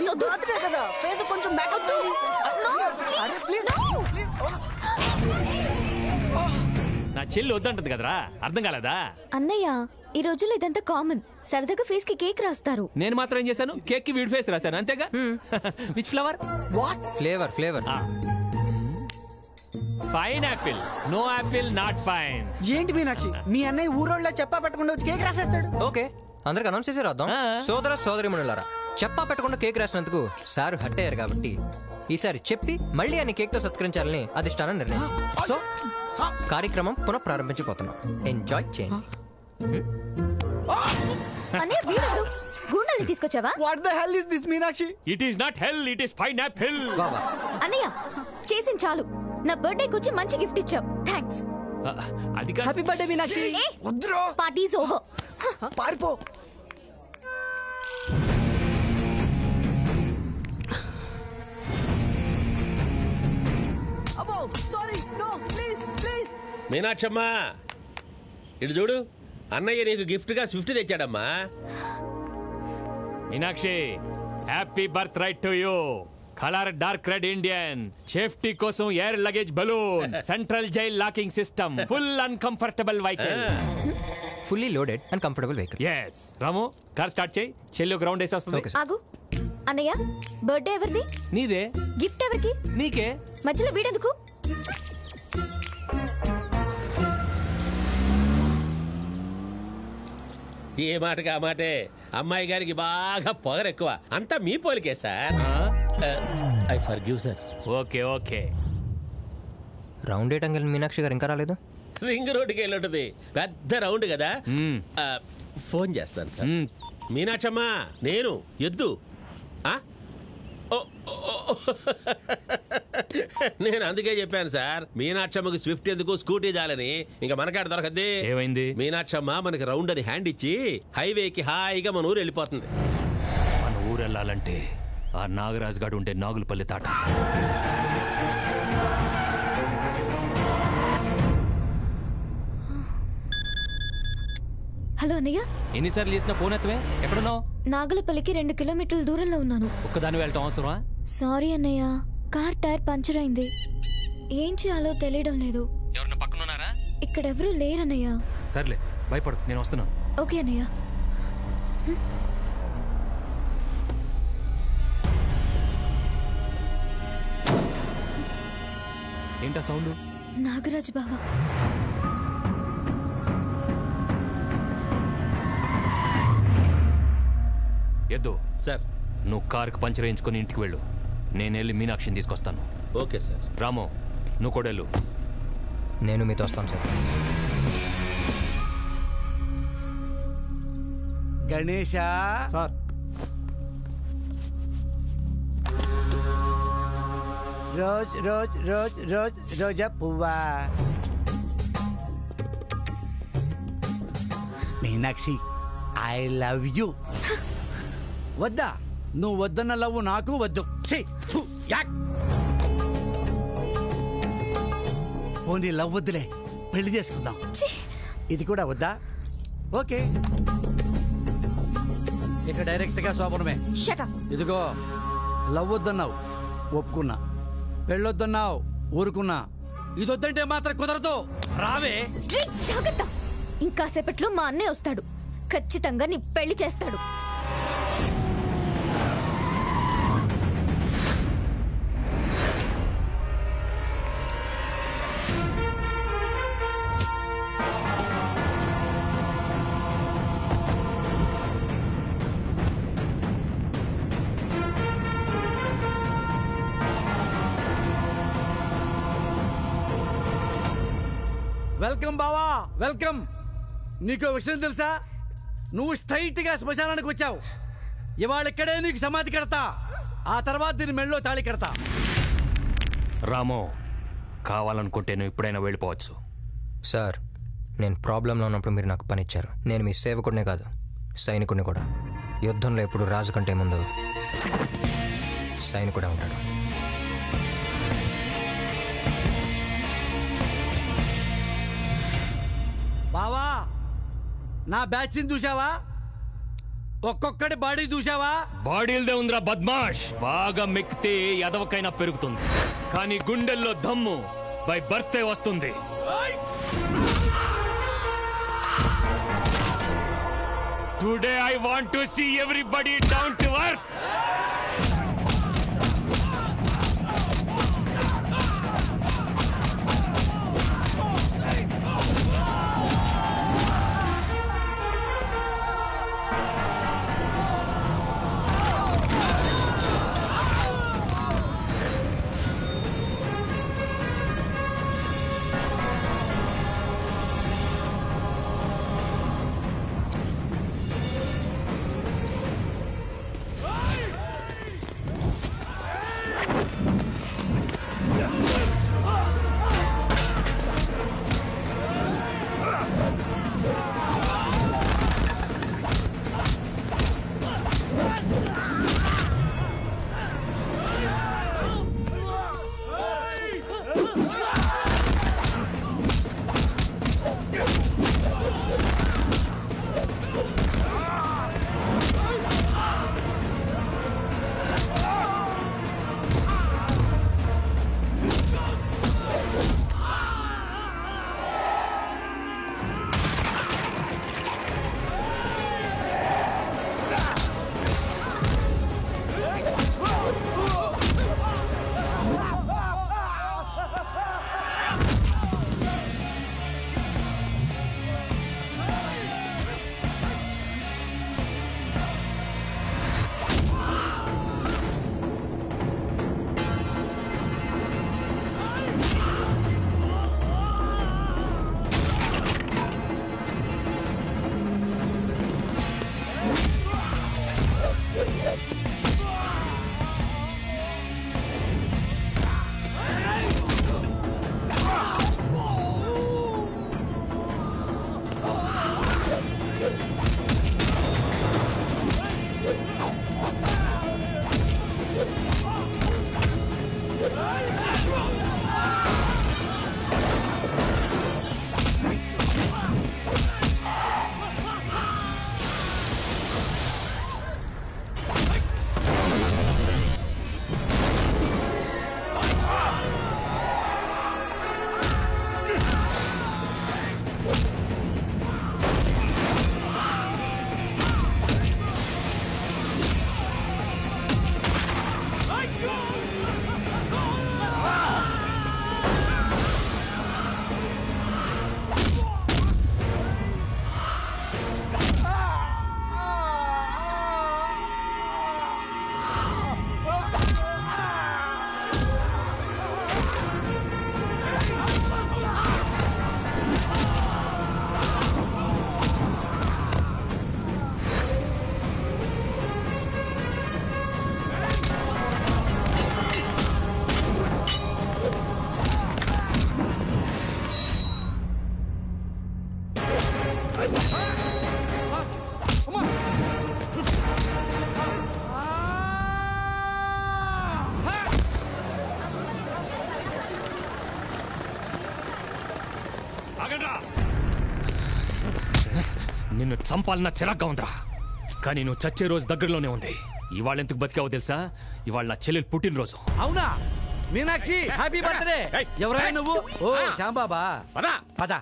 Please వద్దు. Birthday కదా, face కొంచెం బ్యాక్ వద్దు. అరే ప్లీజ్ ప్లీజ్. నా చెల్లి వద్దంటుంది కదరా, అర్థం కాలేదా? అన్నయ్య, ఈ రోజుల్లో ఇదంతా కామన్. సరదాగా ఫేస్ కి కేక్ రాస్తారు. నేను మాత్రం ఏం చేశాను, కేక్ కి వీడి ఫేస్ రాశాను అంతేగా. Which flower? What flavour flavour fine apple. No apple not fine. ఏంటి మీనాక్షి, మీ అన్నయ్య ఊరోళ్ళ చెప్పా పెట్టకుండా వచ్చి కేక్ రాసేస్తాడు. ఓకే, అందరికి అనౌన్స్ చేసి రాద్దాం. సోదర సోదరిమణులారా, చెప్పా పెట్టకుండా కేక్ రాసినందుకు సార్ హట్ అయ్యారు కాబట్టి ఈసారి చెప్పి మళ్ళీ ఆయన కేక్ తో సత్కరించాలని అధిష్టానం నిర్ణయించింది. సో కార్యక్రమం పునః ప్రారంభించబోతున్నాం. ఎంజాయ్ చేయండి. అన్నయ్య వీడు గూండాల్ని తీసుకొచ్చావా? What the hell is this Meenakshi? It is not hell, it is fine apple. బాబా అన్నయ్య చేసిన చాలు. నా బర్త్డేకి వచ్చి మంచి గిఫ్ట్ ఇచ్చావు, థ్యాంక్స్. అది కాదు. Happy birthday Meenakshi. వద్దురో, పార్టీస్ ఓవర్. పారిపో. అబ్బో సారీ, నో ప్లీజ్ ప్లీజ్. మీనాక్షమ్మా ఇటు చూడు, అన్నయ్య నీకు గిఫ్ట్ గా స్విఫ్ట్ తెచ్చాడమ్మా. Meenakshi, happy birth right to you. Colour dark red Indian, safety కోసం air luggage balloon, central jail locking system, full uncomfortable vehicle. Fully loaded and comfortable vehicle. Yes Ramu, car start చేయి. చెల్లి ఒక రౌండ్ వేసి వస్తుంది. ఆగు అన్నయ్య, బర్త్డే ఎవరిది? నీదే. గిఫ్ట్ ఎవరికి? నీకే. మధ్యలో వీడెందుకు? ఏ మాటగా ఆ మాటే, అమ్మాయి గారికి బాగా పొగరు ఎక్కువ. అంతా మీ పోలికే sir. I forgive sir. Okay okay. Round ఏటంగల్ మీనాక్షి గారు ఇంకా రాలేదు. రింగ్ రోడ్డుకి వెళ్ళి ఉంటుంది, పెద్ద రౌండ్ కదా. ఫోన్ చేస్తాను సార్. మీనాక్షమ్మా, నేను ఎద్దు. నేను అందుకే చెప్పాను సార్, మీనాక్షమ్మకి స్విఫ్ట్ ఎందుకు, స్కూటీ చాలని. ఇంకా మనకాడ దొరకద్ది. ఏమైంది? మీనాక్షమ్మ మనకి రౌండ్ అని హ్యాండ్ ఇచ్చి హైవేకి హాయిగా మన ఊరు వెళ్ళిపోతుంది. మన ఊరు వెళ్ళాలంటే ఆ నాగరాజు గాడు ఉంటే నాగులపల్లి తాట. హలో అన్నయ్య. ఎన్నిసార్లు చేసిన ఫోన్ ఎత్తవే? ఎక్కడున్నావు? నాగులపల్లికి 2 కిలోమీటర్ల దూరంలో ఉన్నాను. ఒక్కదాని వెళ్ళటం అవసరమా? సారీ అన్నయ్య, కార్ టైర్ పంచర్ అయింది. ఏం చేయాలో తెలియడం లేదు. ఎవరన్నా పక్కనున్నారా? ఇక్కడెవరూ లేరన్నయ్య. సర్లే, భయపడు, నేను వస్తున్నాను. ఓకే అన్నయ్య. ఏంటా సౌండ్? నాగరాజు బావా. ఎద్దు సార్, నువ్వు కార్కి పంచర్ వేయించుకొని ఇంటికి వెళ్ళు. నేను వెళ్ళి మీనాక్షిని తీసుకొస్తాను. Okay sir. రాము, నువ్వు కూడా వెళ్ళు. నేను మీతో వస్తాను sir. Ganesha sir, rose rose rose rose రోజా పువ్వా. Meenakshi, I love you. వద్దా? నువ్వు వద్దన్న లవ్ నాకు వద్దు. పోనీ లవ్ వద్దులే, పెళ్లి చేసుకుందాం. ఇది కూడా వద్దా? ఓకే, ఇక డైరెక్ట్ గా శోభనమే. ఇదిగో, లవ్ వద్దన్నావు, ఒప్పుకున్నా. పెళ్ళొద్దన్నావు, ఊరుకున్నా. ఇదొద్దంటే మాత్రం కుదరదు. రావే. జాగ్రత్త, ఇంకాసేపట్లో మా అన్నయ్య వస్తాడు. ఖచ్చితంగా నీ పెళ్లి చేస్తాడు. వెల్కమ్ బావా, వెల్కమ్. నీకో విషయం తెలుసా? నువ్వు స్ట్రైట్ గా శ్మశానానికి వచ్చావు. ఇవాళ ఇక్కడే నీకు సమాధి కడతా, ఆ తర్వాత దీని మెళ్ళో తాళి కడతా. రాము, కావాలనుకుంటే నువ్వు ఇప్పుడైనా వెళ్ళిపోవచ్చు. సార్, నేను ప్రాబ్లంలో ఉన్నప్పుడు మీరు నాకు పనిచ్చారు. నేను మీ సేవకుడినే కాదు, సైనికుడిని కూడా. యుద్ధంలో ఎప్పుడు రాజు కంటే ముందు సైనికుడే ఉంటాడు. బావా, నా బ్యాచ్ని చూసావా? ఒక్కొక్కడి బాడీ చూసావా? బాడీలదే ఉందిరా బద్మాష్. బాగా మెక్కితే ఎదవకైనా పెరుగుతుంది, కానీ గుండెల్లో దమ్ము బై బర్తే వస్తుంది. Today I want to see everybody down to earth. నిన్ను చంపాలన్న చిరాగ్గా ఉందిరా, కానీ నువ్వు చచ్చే రోజు దగ్గరలోనే ఉంది. ఇవాళ ఎందుకు బతికావో తెలుసా? ఇవాళ నా చెల్లెలు పుట్టినరోజు. అవునా? Meenakshi happy birthday. ఎవరైనా నువ్వు? ఓ శ్యాంబాబా, పద పద.